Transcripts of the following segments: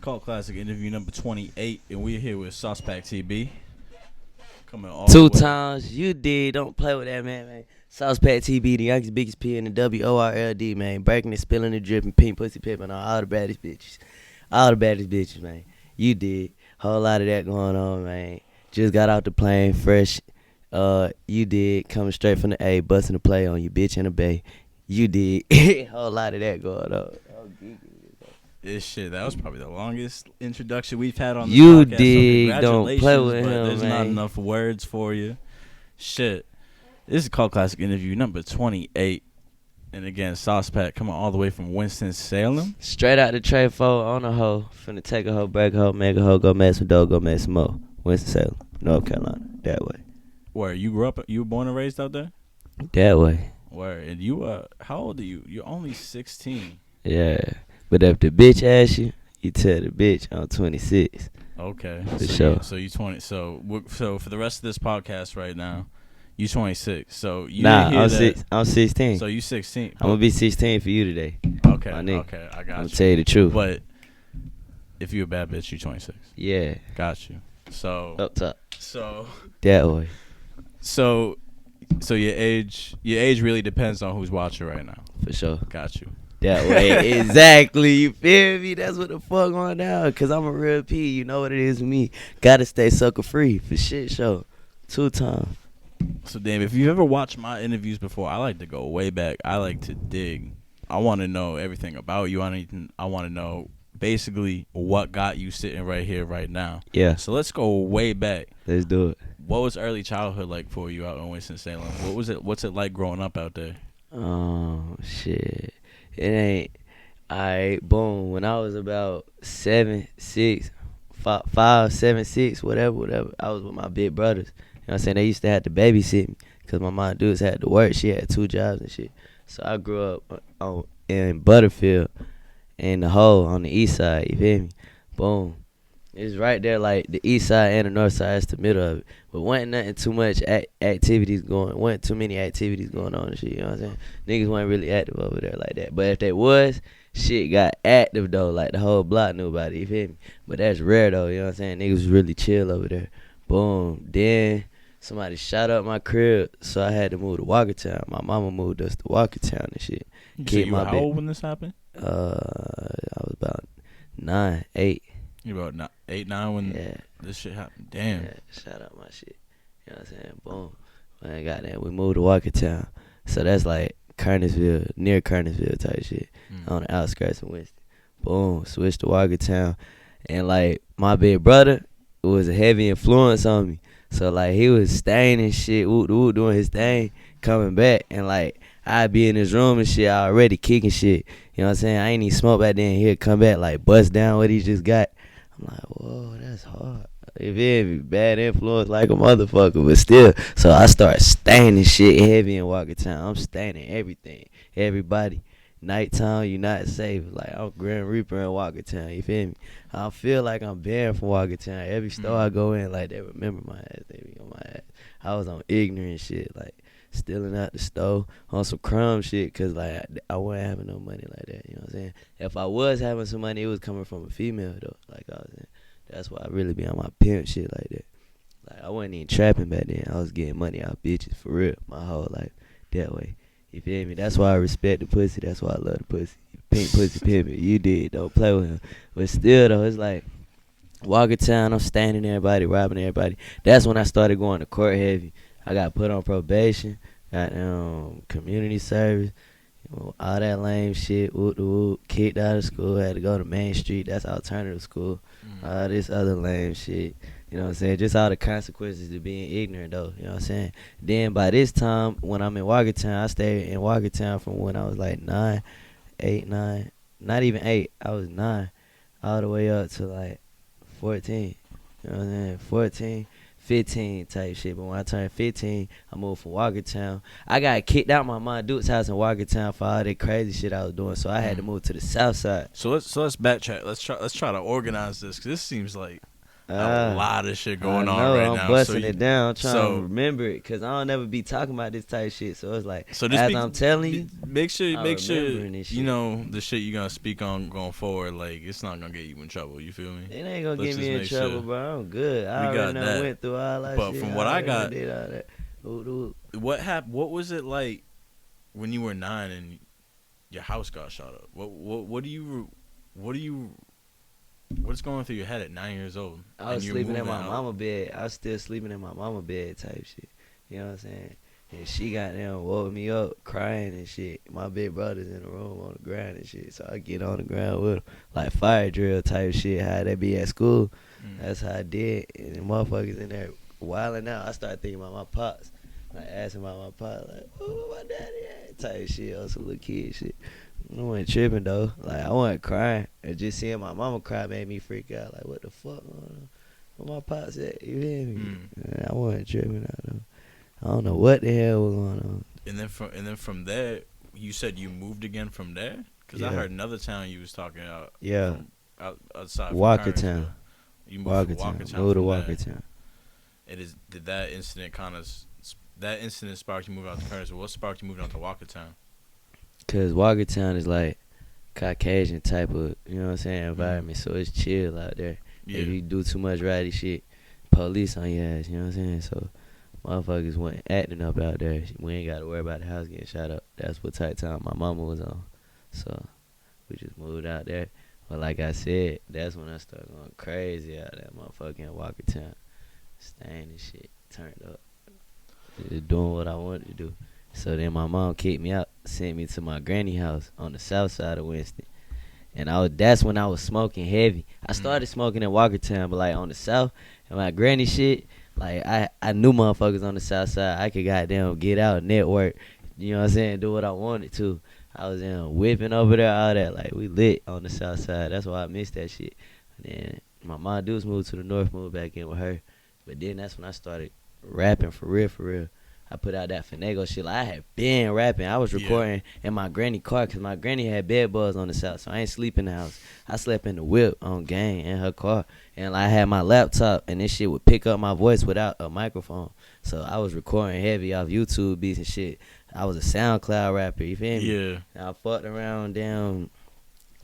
Kult Classic interview number 28, and we're here with Sauxe Paxk TB. Coming all Two the way. times. You did. Don't play with that, man. SauxePaxk TB, the youngest, biggest P in the WORLD, man. Breaking and spilling and dripping, pink pussy pipping on all the baddest bitches. All the baddest bitches, man. You did. Whole lot of that going on, man. Just got out the plane, fresh. You did. Coming straight from the A, busting the play on you, bitch in the bay. You did. Whole lot of that going on. This shit, that was probably the longest introduction we've had on this You podcast. did. So Don't play with congratulations, but him, there's man. not enough words for you. Shit. This is Kult Classic interview number 28. And again, Sauxe Paxk coming all the way from Winston-Salem. Straight out the tray fold on a hoe. Finna take a hoe, break a hoe, make a hoe, go mess with dough, go mess some more. Winston-Salem, North Carolina. That way. Where you grew up, you were born and raised out there? That way. Where? And you, how old are you? You're only 16. Yeah. But if the bitch asks you, you tell the bitch I'm 26. Okay. For sure. So you 20. So for the rest of this podcast right now, you 26. So you Nah, didn't hear that. I'm 16. So you 16. I'm gonna be 16 for you today. Okay. My nigga. Okay. I I'm got gonna you. tell you the truth. But if you a bad bitch, you 26. Yeah. Got you. So Up top. so That way. so your age really depends on who's watching right now. For sure. Got you. That way. Exactly. You feel me? That's what the fuck going down. Cause I'm a real P. You know what it is with me. Gotta stay sucker free for shit show. 2 times. So damn, if you've ever watched my interviews before, I like to go way back. I like to dig. I want to know everything about you. I want to know basically what got you sitting right here right now. Yeah. So let's go way back. Let's do it. What was early childhood like for you out in Winston-Salem? What was it? What's it like growing up out there? Oh shit. It ain't. Alright, boom. When I was about 7, 6, 5, 7, 6, whatever, I was with my big brothers. You know what I'm saying? They used to have to babysit me because my mom dudes had to work. She had 2 jobs and shit. So I grew up in Butterfield in the hole on the east side. You feel me? Boom. It's right there, like the east side and the north side. It's the middle of it. But wasn't nothing too much activities going. Wasn't too many activities going on and shit. You know what I'm saying? Niggas weren't really active over there like that. But if they was, shit got active though. Like the whole block knew about it. You feel me? But that's rare though. You know what I'm saying? Niggas was really chill over there. Boom. Then somebody shot up my crib, so I had to move to Walkertown. My mama moved us to Walkertown and shit. So you were how old when this happened? I was about 9, 8. You were about 8, 9 when this shit happened. Damn. Yeah, shout out my shit. You know what I'm saying? Boom. Man, goddamn, we moved to Walkertown. So that's like Kernersville, near Kernersville type shit. On the outskirts of Winston. Boom. Switched to Walkertown. And like my big brother was a heavy influence on me. So like he was staying and shit, doing his thing, coming back. And like I'd be in his room and shit, already kicking shit. You know what I'm saying? I ain't even smoke back then. He'd come back like bust down what he just got. I'm like, whoa, that's hard. You feel me? Bad influence like a motherfucker, but still. So I start staining shit heavy in Walkertown. I'm staining everything, everybody. Nighttime, you not safe. Like I'm Grand Reaper in Walkertown. You feel me? I feel like I'm banned from Walkertown. Every store I go in, like they remember my ass. They be on my ass. I was on ignorant shit, like stealing out the store on some crumb shit, cause like I wasn't having no money like that. You know what I'm saying? If I was having some money, it was coming from a female though. Like I was saying. That's why I really be on my pimp shit like that. Like I wasn't even trapping back then. I was getting money out bitches for real my whole life that way. You feel me? That's why I respect the pussy. That's why I love the pussy. Pink pussy pimpin'. You did. Don't play with him. But still though, it's like Walkertown, I'm standing everybody, robbing everybody. That's when I started going to court heavy. I got put on probation, got community service, all that lame shit, kicked out of school, had to go to Main Street, that's alternative school, all this other lame shit, you know what I'm saying, just all the consequences of being ignorant though, you know what I'm saying. Then by this time, when I'm in Walkertown, I stayed in Walkertown from when I was like 9, not even 8, I was 9, all the way up to like 14, you know what I'm saying, 14, 15 type shit. But when I turned 15, I moved from Walkertown. I got kicked out my mom Duke's house in Walkertown for all that crazy shit I was doing, so I had to move to the south side. So let's backtrack. Let's try to organize this, because this seems like a lot of shit going I on know, right I'm now. busting it down. I'm trying to remember it because I don't ever be talking about this type of shit. So it's like, I'm telling you, make sure this you know the shit you gonna speak on going forward. Like it's not gonna get you in trouble. You feel me? It ain't gonna get me in trouble, bro. I'm good. I already went through all that but shit. From what I got, did all that. What happened? What was it like when you were 9 and your house got shot up? What's going through your head at 9 years old? I was sleeping in my mama bed. I was still sleeping in my mama bed type shit. You know what I'm saying? And she got down, woke me up, crying and shit. My big brother's in the room on the ground and shit. So I get on the ground with him. Like fire drill type shit, how they be at school. That's how I did. And the motherfuckers in there wilding out. I started thinking about my pops. Like asking about my pops, like, oh, where my daddy at? Type shit on some little kid shit. I wasn't tripping though. Like I wasn't crying. And just seeing my mama cry made me freak out. Like what the fuck going on? Where my pops at? You hear me? I wasn't tripping out though. I don't know what the hell was going on. And then from there, you said you moved again from there? Because I heard another town you was talking about. Yeah. Outside Walkertown. You moved from Walkertown. Moved to Walkertown. Did that incident sparked you moving out to Kernersville? What sparked you moving out to Walkertown? Because Walkertown is like Caucasian type of, you know what I'm saying, environment. So it's chill out there. Yeah. If you do too much ratty shit, police on your ass, you know what I'm saying? So motherfuckers weren't acting up out there. We ain't got to worry about the house getting shot up. That's what type of time my mama was on. So we just moved out there. But like I said, that's when I started going crazy out there, motherfucking Walkertown. Staying and shit, turned up. Just doing what I wanted to do. So then my mom kicked me out, sent me to my granny house on the south side of Winston. And that's when I was smoking heavy. I started smoking in Walkertown, but like on the south, and my granny shit, like I knew motherfuckers on the south side. I could goddamn get out, network, you know what I'm saying, do what I wanted to. I was whipping over there, all that. Like we lit on the south side. That's why I missed that shit. And then my mom dudes moved to the north, moved back in with her. But then that's when I started rapping for real, for real. I put out that Finago shit. Like I had been rapping. I was recording in my granny car because my granny had bed bugs on the south, so I ain't sleep in the house. I slept in the whip on gang in her car. And like, I had my laptop, and this shit would pick up my voice without a microphone. So I was recording heavy off YouTube beats and shit. I was a SoundCloud rapper, you feel me? Yeah. And I fucked around down,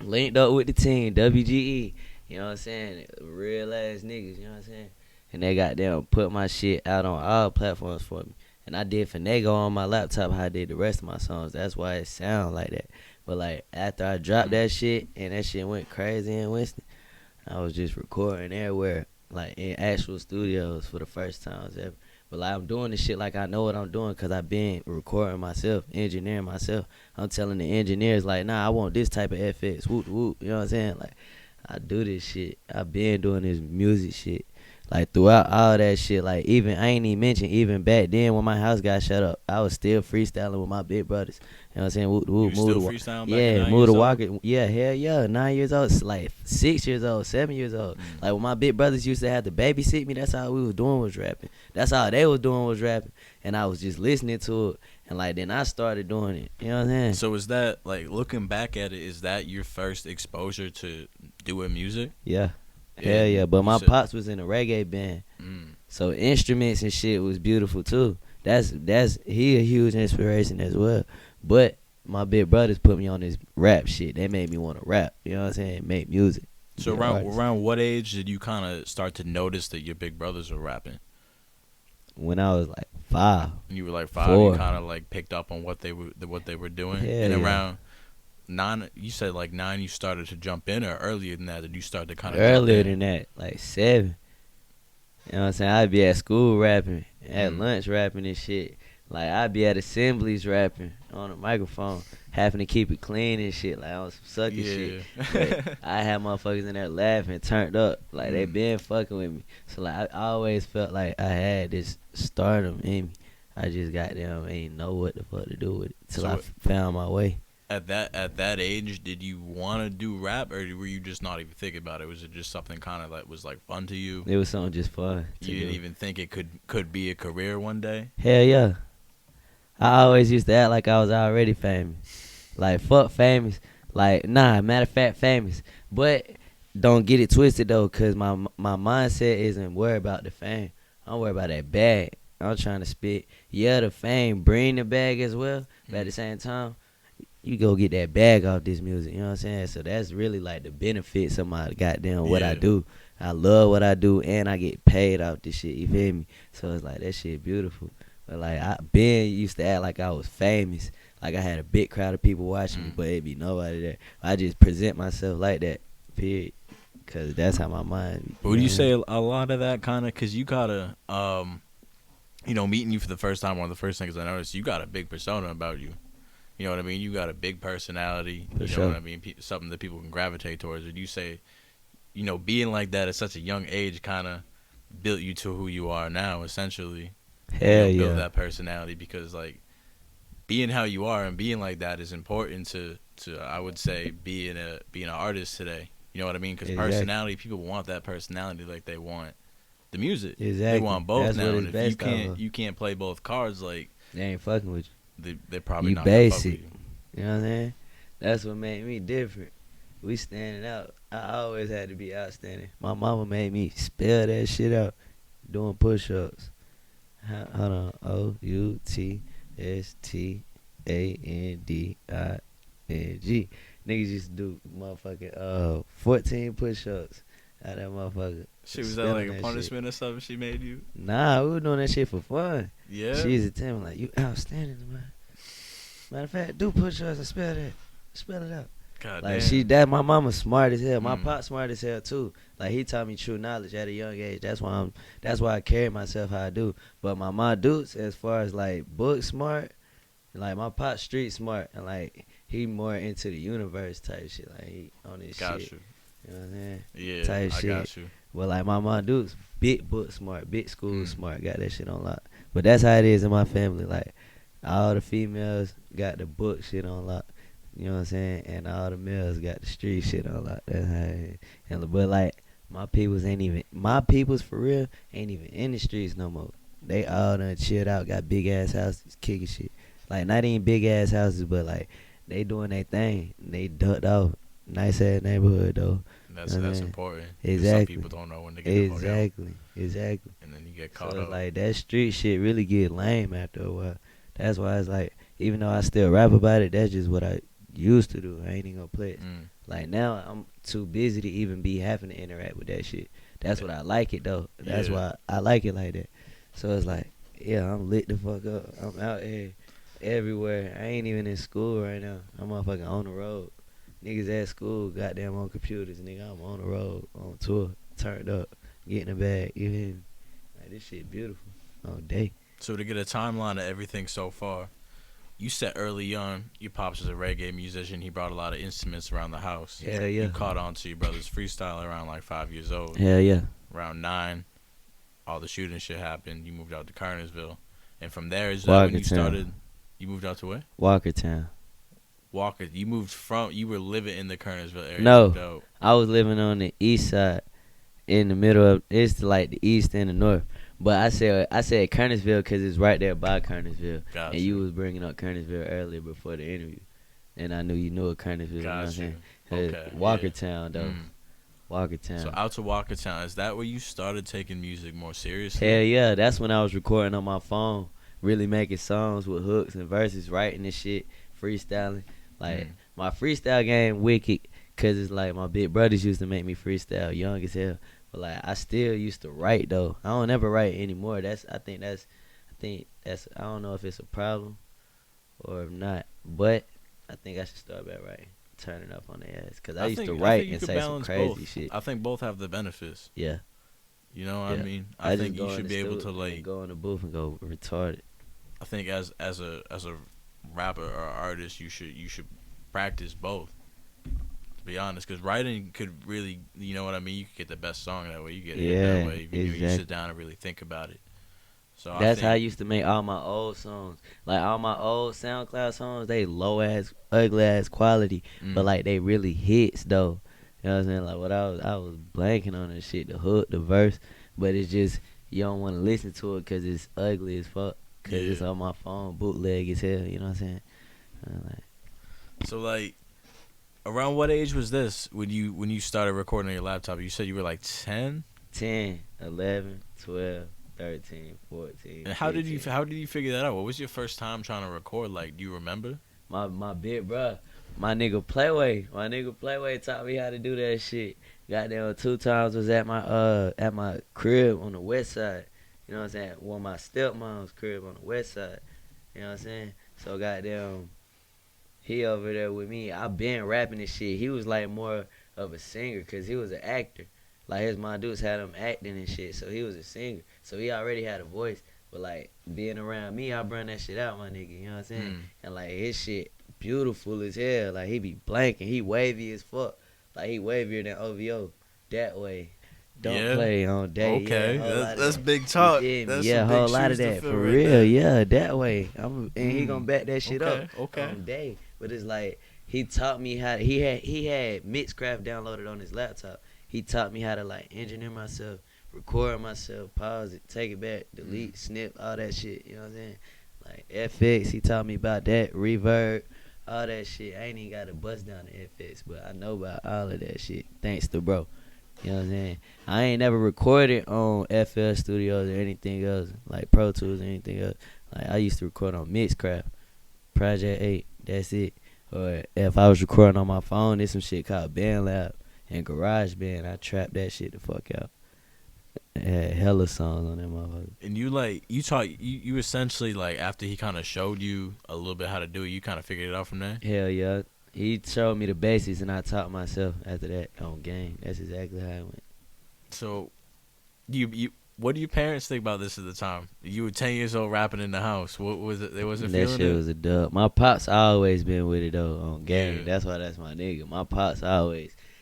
linked up with the team, WGE. You know what I'm saying? Real ass niggas, you know what I'm saying? And they goddamn put my shit out on all platforms for me. And I did Finago on my laptop how I did the rest of my songs. That's why it sound like that. But like after I dropped that shit and that shit went crazy in Winston, I was just recording everywhere, like in actual studios for the first times ever. But like I'm doing this shit like I know what I'm doing because I've been recording myself, engineering myself. I'm telling the engineers like, nah, I want this type of FX, whoop whoop. You know what I'm saying? Like I do this shit. I've been doing this music shit. Like throughout all that shit, like even I ain't even mentioned even back then when my house got shut up, I was still freestyling with my big brothers. You know what I'm saying? You still freestyling? Yeah, move to Walker. Yeah, hell yeah, 9 years old, like 6 years old, 7 years old. Like when my big brothers used to have to babysit me, that's all we was doing was rapping. That's all they was doing was rapping, and I was just listening to it. And like then I started doing it. You know what I'm saying? So is that like looking back at it? Is that your first exposure to doing music? Yeah. Hell yeah, but my pops was in a reggae band, so instruments and shit was beautiful too. He a huge inspiration as well. But my big brothers put me on this rap shit. They made me want to rap. You know what I'm saying? Make music. So around what age did you kind of start to notice that your big brothers were rapping? When I was like 5. When you were like 5, 4. you kind of like picked up on what they were doing. Hell and yeah. Around 9, you said like 9 you started to jump in, or earlier than that did you start to kind of earlier than that, like 7. You know what I'm saying? I'd be at school rapping, at lunch rapping and shit. Like I'd be at assemblies rapping on a microphone, having to keep it clean and shit, like on some sucky shit. But I had motherfuckers in there laughing, turned up, like they been fucking with me. So like I always felt like I had this stardom in me. I just goddamn ain't know what the fuck to do with it till I found my way. At that age, did you want to do rap, or were you just not even thinking about it? Was it just something kind of like was like fun to you? It was something just fun. You didn't even think it could be a career one day? Hell yeah. I always used to act like I was already famous. Like fuck famous. Like nah, matter of fact famous. But don't get it twisted though, cause my mindset isn't worried about the fame. I'm worried about that bag. I'm trying to spit. Yeah, the fame bring the bag as well, but at the same time, you go get that bag off this music. You know what I'm saying? So that's really like the benefits of my goddamn what I do. I love what I do, and I get paid off this shit. You feel me? So it's like that shit beautiful. But like Ben used to act like I was famous, like I had a big crowd of people watching me, but it be nobody there. I just present myself like that. Period. Cause that's how my mind. But would you say a lot of that kind of, cause you gotta, meeting you for the first time, one of the first things I noticed, you got a big persona about you. You know what I mean? You got a big personality. You know what I mean? Something that people can gravitate towards. Would you say, being like that at such a young age kind of built you to who you are now, essentially? Hell yeah. Build that personality, because like being how you are and being like that is important to I would say being an artist today. You know what I mean? Because personality, people want that personality like they want the music. Exactly. They want both. That's now. what And it's if based you can't play both cards, like they ain't fucking with you. they're probably You not gonna fuck with basic. you. You know what I'm saying? That's what made me different. We standing out. I always had to be outstanding. My mama made me spell that shit out doing push-ups. Hold on. OUTSTANDING. Niggas used to do motherfucking 14 push-ups out that motherfucker. She was that like a punishment or something she made you? Nah, we were doing that shit for fun. Yeah. She used to tell me like, you outstanding, man. Matter of fact, do push-ups and spell that. Spell it out. God Like damn. my mama smart as hell. My pop smart as hell too. Like he taught me true knowledge at a young age. That's why I carry myself how I do. But my mom dudes, as far as like book smart, like my pop street smart, and like he more into the universe type shit. Like he on this Got shit. you. You know what I'm saying? Yeah, Type I shit. got you. Well, like my mom dudes, big book smart, big school smart, got that shit on lock. But that's how it is in my family. Like all the females got the book shit on lock. You know what I'm saying? And all the males got the street shit on lock. That's how it is. But like my peoples for real ain't even in the streets no more. They all done chilled out, got big ass houses, kicking shit. Like not even big ass houses, but like they doing their thing. They ducked off. Nice ass neighborhood though. That's important. Exactly. Some people don't know when to get the fuck out. Exactly. And then you get caught So up. like that street shit really get lame after a while. That's why it's like, even though I still rap about it, that's just what I used to do. I ain't even gonna play it. Like now I'm too busy to even be having to interact with that shit. That's what I like it though. That's why I like it like that. So it's like, yeah, I'm lit the fuck up. I'm out here everywhere. I ain't even in school right now. I'm motherfucking on the road. Niggas at school, goddamn on computers, nigga. I'm on the road, on tour, turned up, getting a bag. You hear me? Like this shit beautiful all day. So to get a timeline of everything so far, you said early on your pops was a reggae musician. He brought a lot of instruments around the house. Hell yeah. You caught on to your brother's freestyle around like 5 years old. Hell yeah. Around 9, all the shooting shit happened. You moved out to Kernersville. And from there is that when you started, you moved out to where? Walkertown. You were living in the Kernersville area. No, I was living on the east side, in the middle of, it's like the east and the north. But I said Kernersville because it's right there by Kernersville. Gotcha. And you was bringing up Kernersville earlier before the interview. And I knew you knew of Kernersville. You know what I'm saying? Okay. Walkertown, though. Walkertown. So out to Walkertown, is that where you started taking music more seriously? Hell yeah. That's when I was recording on my phone, really making songs with hooks and verses, writing this shit, freestyling. Like, my freestyle game wicked because it's like my big brothers used to make me freestyle young as hell. But like I still used to write though. I don't ever write anymore. I think that's I don't know if it's a problem or if not. But I think I should start back writing. Turning up on the ass. Because I used to write and say some crazy both. shit. I think both have the benefits. Yeah. You know what I mean? I think you should be able to like go in the booth and go retarded. I think as a rapper or artist, you should practice both. To be honest, because writing could really, you know what I mean. You could get the best song that way. You get it that way. You sit down and really think about it. So that's how I used to make all my old songs. Like all my old SoundCloud songs, they low ass, ugly ass quality, but like they really hits though. You know what I'm saying? Like what I was blanking on that shit, the hook, the verse, but it's just you don't want to listen to it because it's ugly as fuck. Cause it's on my phone, bootleg as hell. You know what I'm saying? So like, Around what age was this when you started recording on your laptop? You said you were like 10. 10, 11, 12, 13, 14. And 15. how did you figure that out? What was your first time trying to record? Like, do you remember? My big bruh, my nigga Playway taught me how to do that shit. Goddamn, 2 times was at my crib on the west side. You know what I'm saying? Well, my stepmom's crib on the west side. You know what I'm saying? So goddamn, he over there with me. I been rapping and shit. He was like more of a singer because he was an actor. Like his mom dudes had him acting and shit. So he was a singer. So he already had a voice. But like being around me, I bring that shit out, my nigga. You know what I'm saying? And like his shit beautiful as hell. Like he be blanking. He wavy as fuck. Like he wavier than OVO. That way. Don't play on day. Okay, yeah, that's big talk. That's yeah, a whole lot of that for real. There. Yeah, that way. And he gonna back that shit up on day. But it's like he taught me how. He had Mixcraft downloaded on his laptop. He taught me how to like engineer myself, record myself, pause it, take it back, delete, snip, all that shit. You know what I'm saying? Like FX, he taught me about that, reverb, all that shit. I ain't even got to bust down the FX, but I know about all of that shit thanks to bro. You know what I'm saying? I ain't never recorded on FL Studios or anything else, like Pro Tools or anything else. Like I used to record on Mixcraft, Project 8, that's it. Or if I was recording on my phone, there's some shit called BandLab and GarageBand. I trapped that shit the fuck out. I had hella songs on that motherfucker. And you essentially like after he kind of showed you a little bit how to do it, you kind of figured it out from there? Hell yeah. He showed me the basics, and I taught myself after that on game. That's exactly how it went. So, what do your parents think about this at the time? You were 10 years old rapping in the house. What was it? They wasn't feeling it? That shit was a dub. My pops always been with it, though, on game. Yeah. That's why that's my nigga. My pops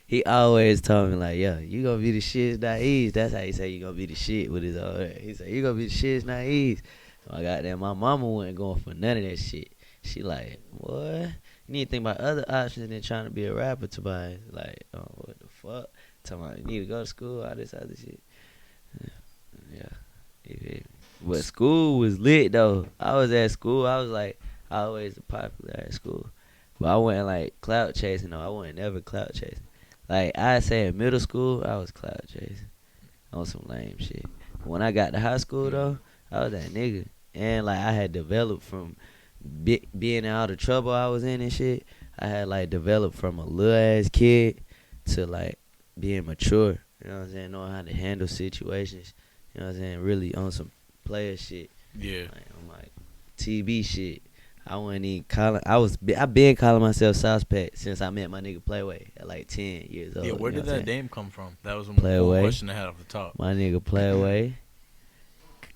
he always told me, like, yo, you gonna be the shit, not ease. That's how he say you gonna be the shit with his old head. He said, you gonna be the shit, not ease. So I got that. My mama wasn't going for none of that shit. She like, what? You need to think about other options than trying to be a rapper to buy. Like, oh, what the fuck? Talking about you need to go to school, all this other shit. Yeah. But school was lit, though. I was at school. I was, like, always popular at school. But I wasn't, like, clout chasing, though. I wasn't never clout chasing. Like, I say in middle school, I was clout chasing on some lame shit. When I got to high school, though, I was that nigga. And, like, I had developed from being out of trouble I was in and shit. I had like developed from a little ass kid to like being mature. You know what I'm saying? Knowing how to handle situations. You know what I'm saying? Really on some player shit. Yeah. Like on my TB shit. I wasn't even calling. I been calling myself SauxePaxk since I met my nigga Playway at like 10 years old. Yeah. Where did that name come from? That was one question I had off the top. My nigga Playway.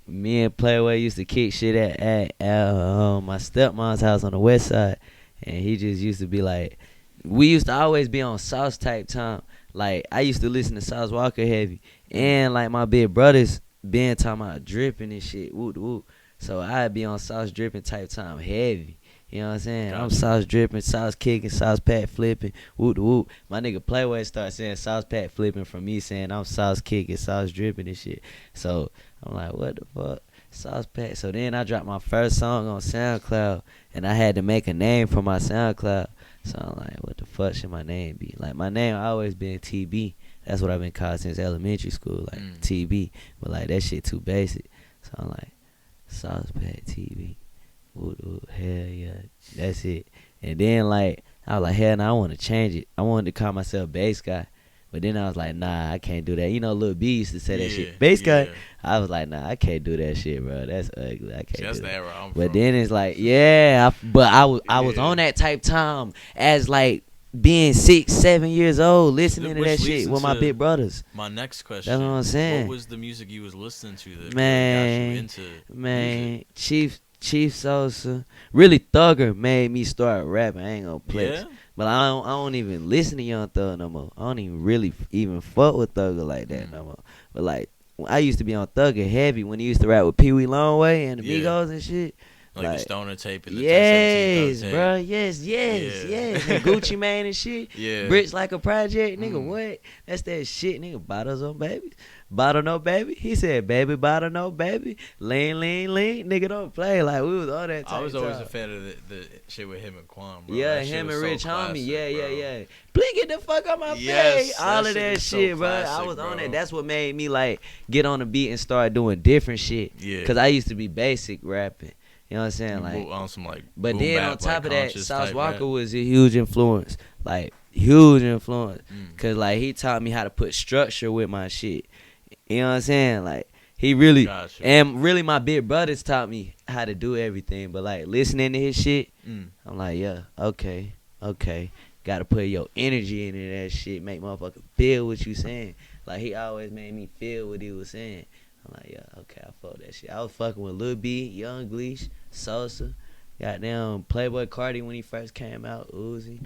Me and Playway used to kick shit at my stepmom's house on the west side, and he just used to be like, we used to always be on Sauce type time. Like I used to listen to Sauce Walker heavy, and like my big brothers been talking about dripping and shit, whoop whoop. So I'd be on Sauce dripping type time heavy. You know what I'm saying? Gotcha. I'm Sauce dripping, Sauce kicking, SauxePaxk flipping, whoop whoop. My nigga Playway start saying SauxePaxk flipping from me saying I'm Sauce kicking, Sauce dripping and shit. So I'm like, what the fuck? SauxePaxk. So then I dropped my first song on SoundCloud, and I had to make a name for my SoundCloud. So I'm like, what the fuck should my name be? Like my name always been TB. That's what I've been called since elementary school, like TB. But like that shit too basic. So I'm like, SauxePaxk TB. Ooh, hell yeah, that's it. And then like I was like, hell no, I want to change it. I wanted to call myself Bass Guy, but then I was like, nah, I can't do that. You know, Lil B used to say that shit, Bass Guy. I was like, nah, I can't do that shit, bro. That's ugly. I can't. That's the era I'm from. But then it's like, yeah, I was on that type time as like being 6, 7 years old, listening to that shit with my big brothers. My next question. That's what I'm saying. What was the music you was listening to that got you into music? Chief Sosa, really Thugger made me start rapping. I ain't gonna flex, but I don't even listen to Young Thug no more. I don't even really even fuck with Thugger like that no more. But like I used to be on Thugger heavy when he used to rap with Pee Wee Longway and the Migos and shit. Like the Stoner tape and the yes, 1017 bro. Yes. And Gucci Mane and shit. Yeah. Bricks like a project, nigga. What? That's that shit, nigga. Bottles on baby. Bottle no baby. He said, baby, bottle no baby. Lean. Nigga, don't play. Like, we was all that type I was always talk. a fan of the shit with him and Quan, bro. Yeah, that shit him was and so Rich classic, Homie. bro. Yeah. Please get the fuck out my Yes, face. All that of shit that is so shit, bro. I classic, was on bro. it. That's what made me, like, get on the beat and start doing different shit. Yeah. Because I used to be basic rapping. You know what I'm saying? Like, on some like, but boom then bap, on top like, of that, conscious Sauce type Walker rap. was a huge influence. Like, huge influence. Because, like, he taught me how to put structure with my shit. You know what I'm saying? Like, he really, Gotcha. and really my big brothers taught me how to do everything. But, like, listening to his shit, I'm like, yeah, okay. Got to put your energy into that shit. Make motherfucker feel what you saying. Like, he always made me feel what he was saying. I'm like, yeah, okay, I fuck that shit. I was fucking with Lil B, Young Gleesh, Sosa, goddamn Playboy Cardi when he first came out, Uzi,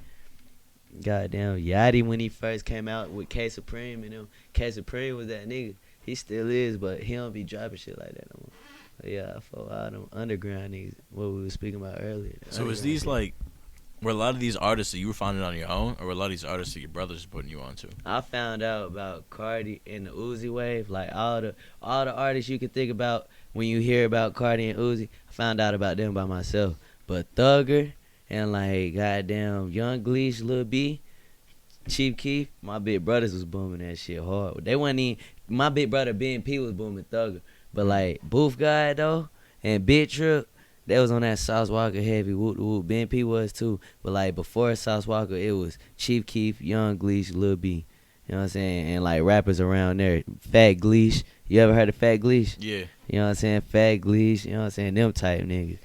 goddamn Yachty when he first came out with K Supreme and them. K Supreme was that nigga. He still is, but he don't be dropping shit like that no more. But yeah, I fuck all them underground niggas, what we were speaking about earlier. So is these shit. like, were a lot of these artists that you were finding on your own, or were a lot of these artists that your brothers putting you onto? I found out about Cardi and the Uzi wave, like all the artists you can think about when you hear about Cardi and Uzi. I found out about them by myself. But Thugger and like goddamn Young Gleesh, Lil B, Chief Keef, my big brothers was booming that shit hard. They wasn't even, my big brother Ben P was booming Thugger, but like Booth Guy though and Big Trip, they was on that Sauce Walker heavy whoop whoop. Ben P was too. But like before Sauce Walker, it was Chief Keef, Young Gleesh, Lil B. You know what I'm saying? And like rappers around there. Fat Gleesh. You ever heard of Fat Gleesh? Yeah. You know what I'm saying? Fat Gleesh. You know what I'm saying? Them type niggas.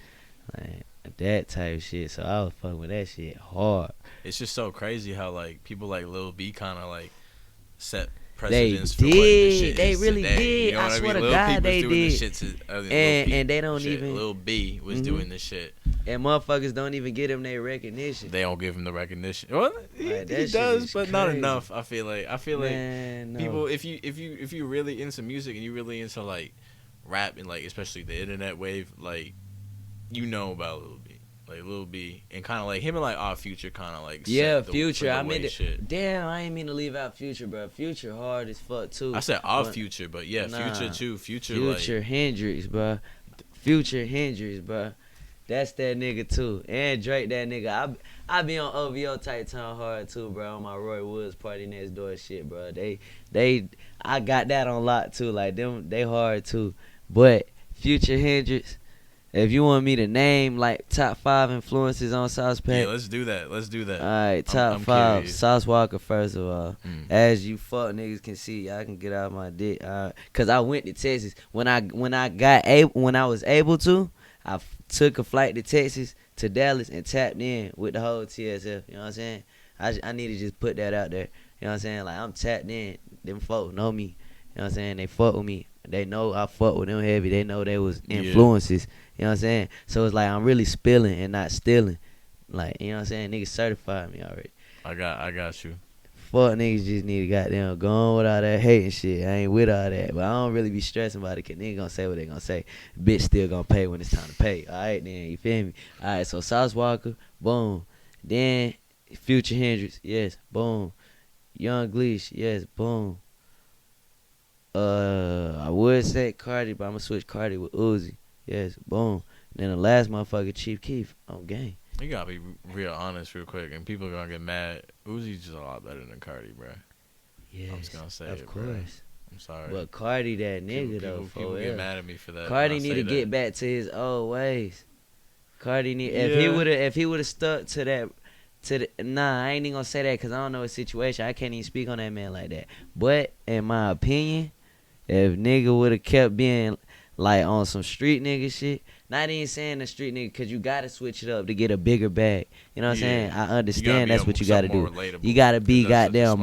Like that type of shit. So I was fucking with that shit hard. It's just so crazy how like people like Lil B kind of like set They precedence for what this shit They is really today. did. You know I what swear I mean? to Lil God, Peep they was doing did. this shit to, And they don't even. Lil B was doing this shit. And motherfuckers don't even get him their recognition. They don't give him the recognition. Well, he Like, that shit does, is but not crazy. enough. I feel like Man, no. people, if you really into music and you really into like rap and like especially the internet wave, like you know about Lil B, like Lil B, and kind of like him and like Our Future, kind of like Yeah, set the, Future. I the meant way it. shit. Damn, I ain't mean to leave out Future, bro. Future hard as fuck too. I said Our But- Future, but yeah, Nah. Future too. Future Future like Hendrix, bro. Future Hendrix, bro. That's that nigga too. And Drake, that nigga. I be on OVO type time hard too, bro. On my Roy Woods Party Next Door shit, bro. I got that on lock too. Like them, they hard too. But Future Hendrix. If you want me to name like top 5 influences on SauxePaxk, yeah, let's do that. all right, top I'm 5. curious. Sauce Walker, first of all. Mm. As you fuck niggas can see, I can get out my dick. Cause I went to Texas when I was able to. I took a flight to Texas to Dallas and tapped in with the whole TSF. You know what I'm saying? I need to just put that out there. You know what I'm saying? Like I'm tapped in. Them folks know me. You know what I'm saying? They fuck with me. They know I fuck with them heavy. They know they was influences. You know what I'm saying? So it's like I'm really spilling and not stealing. Like, you know what I'm saying? Niggas certified me already. I got you. Fuck niggas just need to goddamn go on with all that hating shit. I ain't with all that. But I don't really be stressing about it because niggas gonna say what they gonna say. Bitch still gonna pay when it's time to pay. Alright then, you feel me? Alright, so Sauce Walker, boom. Then Future Hendrix, yes, boom. Young Gleesh, yes, boom. I would say Cardi, but I'm gonna switch Cardi with Uzi. Yes, boom. Then the last motherfucker, Chief Keef, on game. You gotta be real honest real quick, and people are gonna get mad. Uzi's just a lot better than Cardi, bro. Yes, I'm just gonna say of it, course. bro. I'm sorry. But Cardi, that nigga though, people for get real. mad at me for that. Cardi when I need say to that. get back to his old ways. Cardi need Yeah. if he would have stuck to that nah, I ain't even gonna say that because I don't know his situation. I can't even speak on that man like that. But in my opinion, if nigga would have kept being like on some street nigga shit, not even saying the street nigga because you gotta switch it up to get a bigger bag. You know what I'm saying? I understand that's what you gotta do. You gotta be goddamn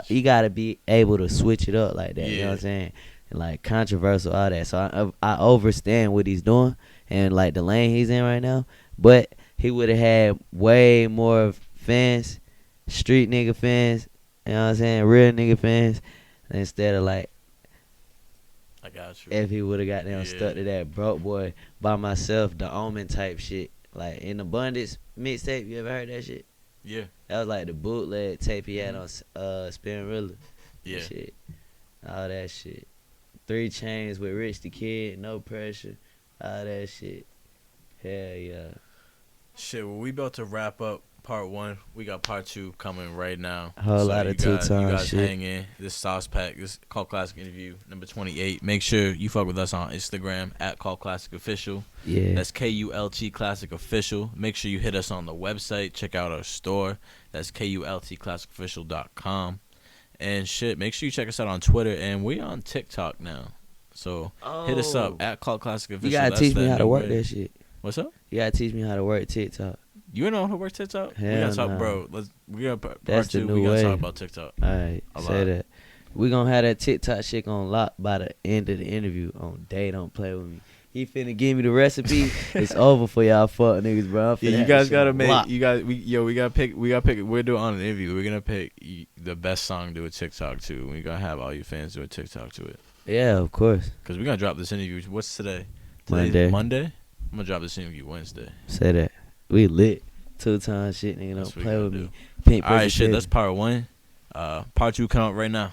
you gotta be able to switch it up like that. You know what I'm saying? And like controversial, all that. So I understand what he's doing and like the lane he's in right now. But he would have had way more fans, street nigga fans, you know what I'm saying, real nigga fans, instead of like I got you. If he would have got down stuck to that broke boy by myself, the Omen type shit. Like in Abundance mixtape, you ever heard that shit? Yeah. That was like the bootleg tape he had on Spin Rilla. Yeah. Shit. All that shit. 3 Chains with Rich the Kid, No Pressure. All that shit. Hell yeah. Shit, well, we about to wrap up part 1. We got part 2 coming right now. A whole lot of two-time You guys shit. hang in. This Sauxe Paxk, this Cult Classic interview, number 28. Make sure you fuck with us on Instagram at kultclassicofficial. Yeah. That's KULT Classic Official. Make sure you hit us on the website. Check out our store. That's kultclassicofficial.com. And shit, make sure you check us out on Twitter. And we on TikTok now. So hit us up at Cult Classic Official. You gotta teach me how to work that shit. What's up? You gotta teach me how to work TikTok. You know how to work TikTok? Hell we gotta talk, nah. bro. We got part That's the 2. new We gotta way. talk about TikTok. Alright, A say lot. that. We gonna have that TikTok shit on lock by the end of the interview. On day, don't play with me. He finna give me the recipe. It's over for y'all fuck niggas, bro. I'm finna Yeah, you have guys this shit gotta on make. lock. We gotta pick. We're doing on an interview. We're gonna pick the best song to do a TikTok to. We gotta have all you fans do a TikTok to it. Yeah, of course. Cause we're gonna drop this interview. What's today? Monday. Monday. I'm gonna drop this interview Wednesday. Say that. We lit. 2 times shit, nigga. That's Don't what we play gonna with do. me. Pink All right, pussy shit. baby. That's part 1. Part 2 coming out right now.